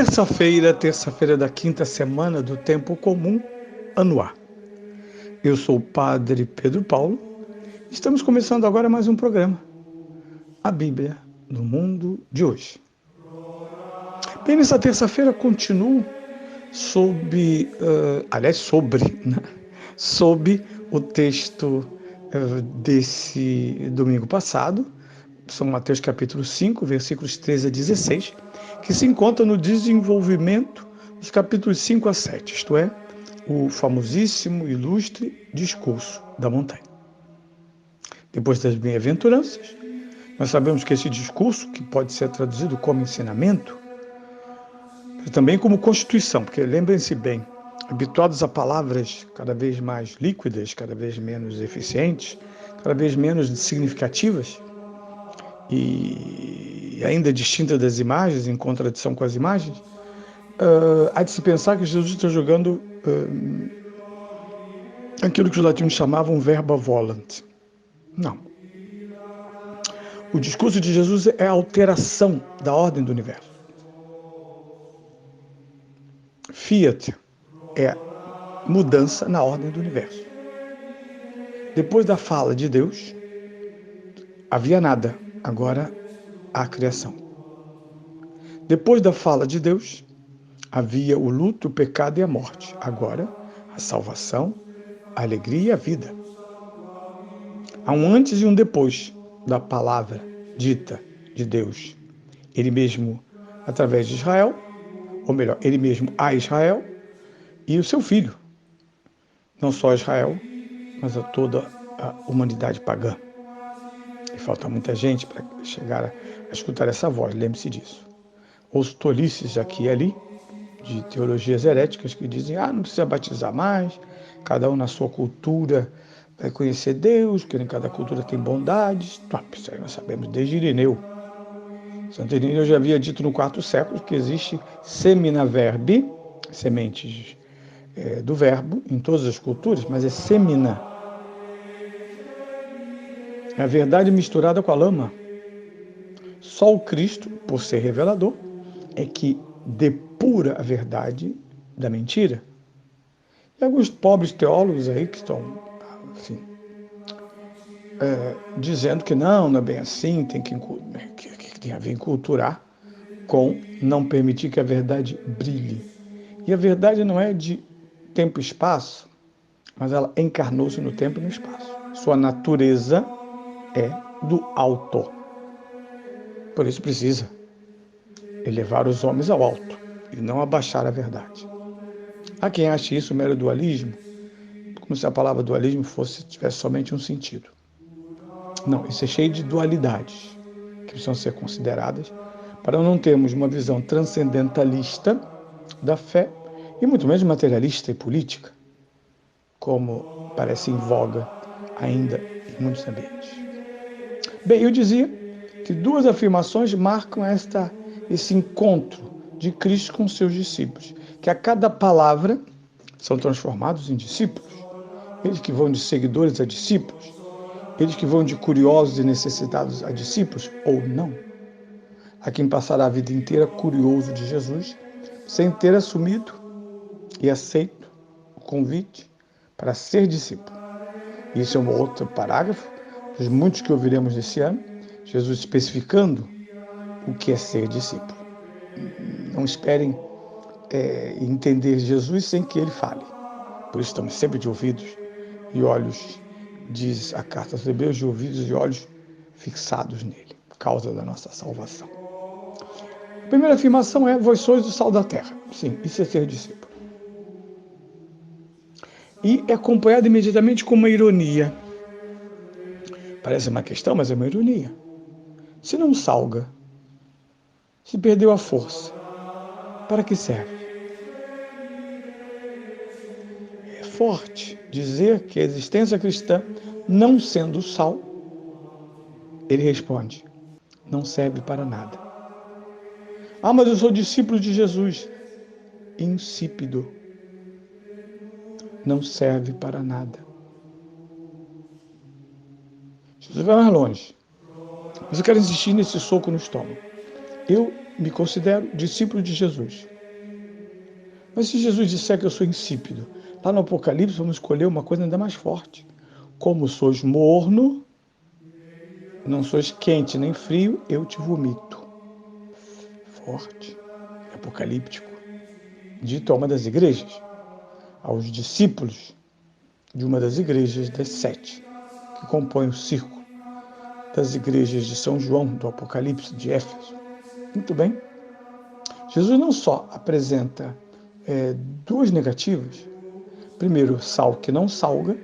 Terça-feira da quinta semana do Tempo Comum Anuar. Eu sou o Padre Pedro Paulo. Estamos começando agora mais um programa, a Bíblia no Mundo de Hoje. Bem, nessa terça-feira continuo sobre o texto desse domingo passado, São Mateus capítulo 5, versículos 13 a 16, que se encontra no desenvolvimento dos capítulos 5 a 7, isto é, o famosíssimo, ilustre discurso da montanha. Depois das bem-aventuranças, nós sabemos que esse discurso, que pode ser traduzido como ensinamento, mas também como constituição, porque lembrem-se bem, habituados a palavras cada vez mais líquidas, cada vez menos eficientes, cada vez menos significativas, e ainda distinta das imagens, em contradição com as imagens, há de se pensar que Jesus está jogando aquilo que os latinos chamavam verba volant. Não. O discurso de Jesus é a alteração da ordem do universo. Fiat é mudança na ordem do universo. Depois da fala de Deus, havia nada, agora há criação. Depois da fala de Deus, havia o luto, o pecado e a morte. Agora, a salvação, a alegria e a vida. Há um antes e um depois da palavra dita de Deus. Ele mesmo, através de Israel, ou melhor, ele mesmo a Israel e o seu filho. Não só a Israel, mas a toda a humanidade pagã. E falta muita gente para chegar a escutar essa voz, lembre-se disso. Ouço tolices aqui e ali, de teologias heréticas que dizem, não precisa batizar mais, cada um na sua cultura vai conhecer Deus, porque em cada cultura tem bondades. Isso aí nós sabemos desde Irineu. Santo Irineu já havia dito no IV século que existe semina verbi, sementes do verbo, em todas as culturas, mas é semina. É a verdade misturada com a lama. Só o Cristo, por ser revelador, é que depura a verdade da mentira. E alguns pobres teólogos aí que estão, dizendo que não é bem assim, que tem a ver em culturar com não permitir que a verdade brilhe. E a verdade não é de tempo e espaço, mas ela encarnou-se no tempo e no espaço. Sua natureza é do alto. Por isso precisa elevar os homens ao alto e não abaixar a verdade. Há quem ache isso mero dualismo, como se a palavra dualismo tivesse somente um sentido. Não, isso é cheio de dualidades que precisam ser consideradas para não termos uma visão transcendentalista da fé e muito menos materialista e política, como parece em voga ainda em muitos ambientes. Bem, eu dizia que duas afirmações marcam esse encontro de Cristo com seus discípulos, que a cada palavra são transformados em discípulos, eles que vão de seguidores a discípulos, eles que vão de curiosos e necessitados a discípulos, ou não. Há quem passará a vida inteira curioso de Jesus, sem ter assumido e aceito o convite para ser discípulo. Isso é um outro parágrafo, dos muitos que ouviremos nesse ano, Jesus especificando o que é ser discípulo. Não esperem entender Jesus sem que ele fale. Por isso estamos sempre de ouvidos e olhos, diz a carta aos Hebreus, de ouvidos e olhos fixados nele, causa da nossa salvação. A primeira afirmação é: vós sois o sal da terra. Sim, isso é ser discípulo. E é acompanhado imediatamente com uma ironia. Parece uma questão, mas é uma ironia. Se não salga, se perdeu a força, para que serve? É forte dizer que a existência cristã, não sendo sal, ele responde, não serve para nada. Mas eu sou discípulo de Jesus. Insípido. Não serve para nada. Jesus vai mais longe. Mas eu quero insistir nesse soco no estômago. Eu me considero discípulo de Jesus. Mas se Jesus disser que eu sou insípido, lá no Apocalipse vamos escolher uma coisa ainda mais forte. Como sois morno, não sois quente nem frio, eu te vomito. Forte, apocalíptico. Dito a uma das igrejas, aos discípulos de uma das igrejas das 7, que compõem o círculo das igrejas de São João, do Apocalipse de Éfeso. Muito bem. Jesus não só apresenta duas negativas. Primeiro, sal que não salga,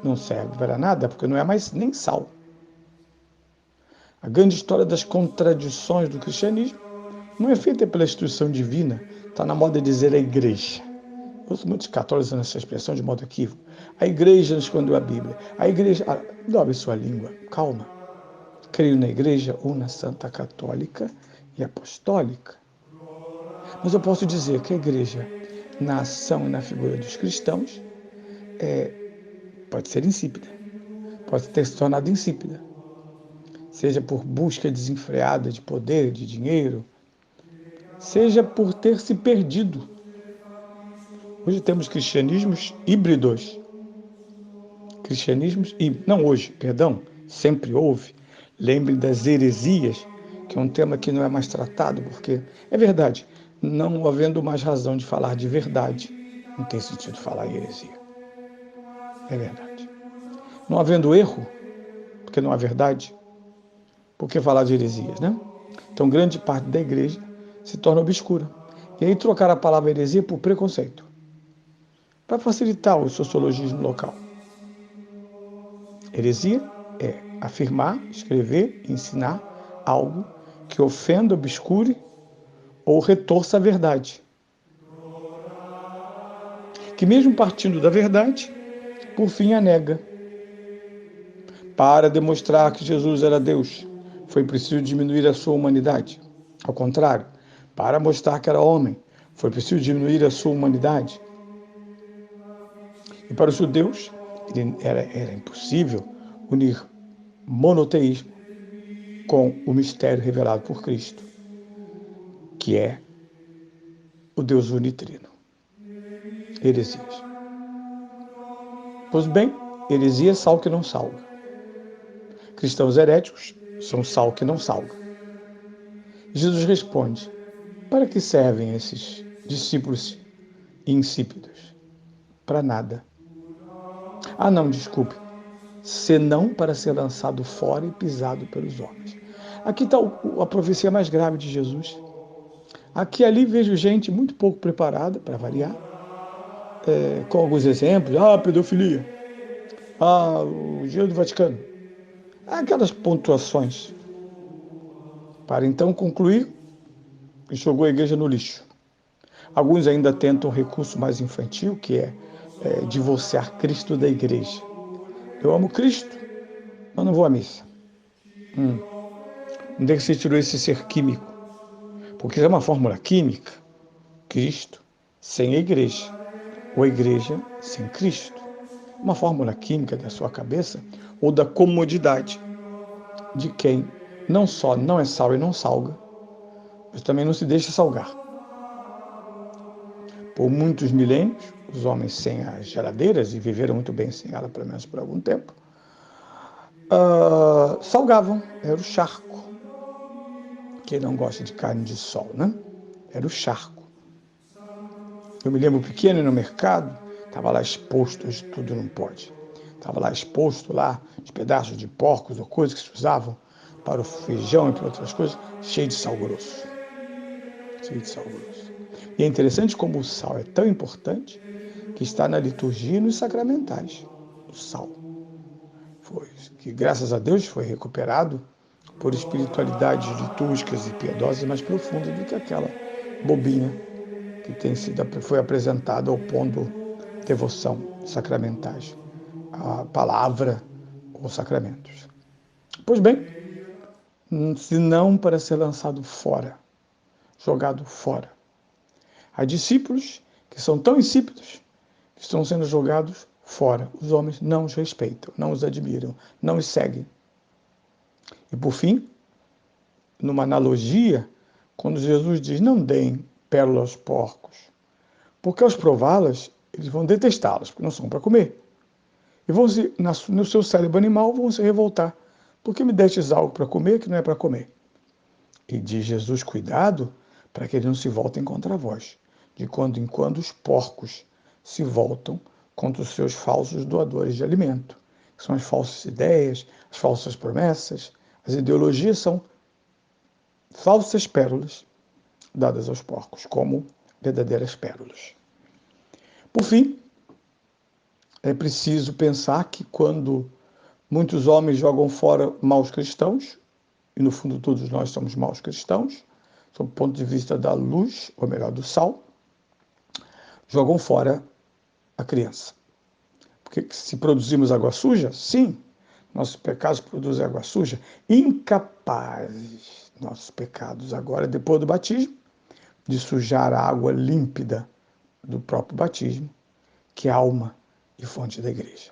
não serve para nada, porque não é mais nem sal. A grande história das contradições do cristianismo não é feita pela instituição divina, está na moda dizer a igreja. Muitos católicos usam essa expressão de modo equívoco. A igreja nos escondeu a Bíblia. A igreja... dobre sua língua, calma. Creio na igreja una, santa, católica e apostólica. Mas eu posso dizer que a igreja, na ação e na figura dos cristãos, pode ser insípida. Pode ter se tornado insípida. Seja por busca desenfreada de poder, de dinheiro, seja por ter se perdido. Hoje temos cristianismos híbridos. Não hoje, perdão, sempre houve. Lembre das heresias, que é um tema que não é mais tratado, porque é verdade, não havendo mais razão de falar de verdade, não tem sentido falar em heresia. É verdade. Não havendo erro, porque não há verdade, por que falar de heresias, né? Então, grande parte da igreja se torna obscura. E aí trocar a palavra heresia por preconceito, para facilitar o sociologismo local. Heresia é afirmar, escrever, ensinar algo que ofenda, obscure ou retorça a verdade. Que mesmo partindo da verdade, por fim a nega. Para demonstrar que Jesus era Deus, foi preciso diminuir a sua humanidade. Ao contrário, para mostrar que era homem, foi preciso diminuir a sua humanidade. E para os judeus, era impossível unir monoteísmo com o mistério revelado por Cristo, que é o Deus unitrino. Heresias. Pois bem, heresia é sal que não salga. Cristãos heréticos são sal que não salga. Jesus responde: para que servem esses discípulos insípidos? Para nada. Ah, não, desculpe. Senão para ser lançado fora e pisado pelos homens. Aqui está a profecia mais grave de Jesus. Aqui e ali vejo gente muito pouco preparada, para variar, com alguns exemplos. Pedofilia. O Giro do Vaticano. Aquelas pontuações. Para então concluir, jogou a igreja no lixo. Alguns ainda tentam um recurso mais infantil, que é divorciar Cristo da igreja. Eu amo Cristo, mas não vou à missa. Onde é que você tirou esse ser químico? Porque é uma fórmula química. Cristo sem a igreja, ou a igreja sem Cristo. Uma fórmula química da sua cabeça ou da comodidade de quem não só não é sal e não salga, mas também não se deixa salgar. Por muitos milênios, os homens sem as geladeiras, e viveram muito bem sem ela, pelo menos por algum tempo, salgavam, era o charco. Quem não gosta de carne de sol, né? Era o charco. Eu me lembro pequeno no mercado, estava lá exposto, hoje tudo não pode. Estava lá exposto lá, de pedaços de porcos ou coisas que se usavam para o feijão e para outras coisas, cheio de sal grosso. Cheio de sal grosso. E é interessante como o sal é tão importante que está na liturgia e nos sacramentais. O sal. Que graças a Deus foi recuperado por espiritualidades litúrgicas e piedosas mais profundas do que aquela bobinha que foi apresentada opondo devoção, sacramentais, a palavra ou sacramentos. Pois bem, se não para ser lançado fora, jogado fora. Há discípulos que são tão insípidos que estão sendo jogados fora. Os homens não os respeitam, não os admiram, não os seguem. E por fim, numa analogia, quando Jesus diz, não deem pérola aos porcos, Porque ao prová-las, eles vão detestá-las, porque não são para comer. E vão se, no seu cérebro animal vão se revoltar. Por que me destes algo para comer que não é para comer? E diz Jesus, cuidado para que eles não se voltem contra vós. De quando em quando os porcos se voltam contra os seus falsos doadores de alimento. Que são as falsas ideias, as falsas promessas. As ideologias são falsas pérolas dadas aos porcos, como verdadeiras pérolas. Por fim, é preciso pensar que quando muitos homens jogam fora maus cristãos, e no fundo todos nós somos maus cristãos, sob o ponto de vista da luz, ou melhor, do sal, jogam fora a criança. Porque se produzimos água suja, sim, nossos pecados produzem água suja, incapazes, nossos pecados agora, depois do batismo, de sujar a água límpida do próprio batismo, que é a alma e fonte da igreja.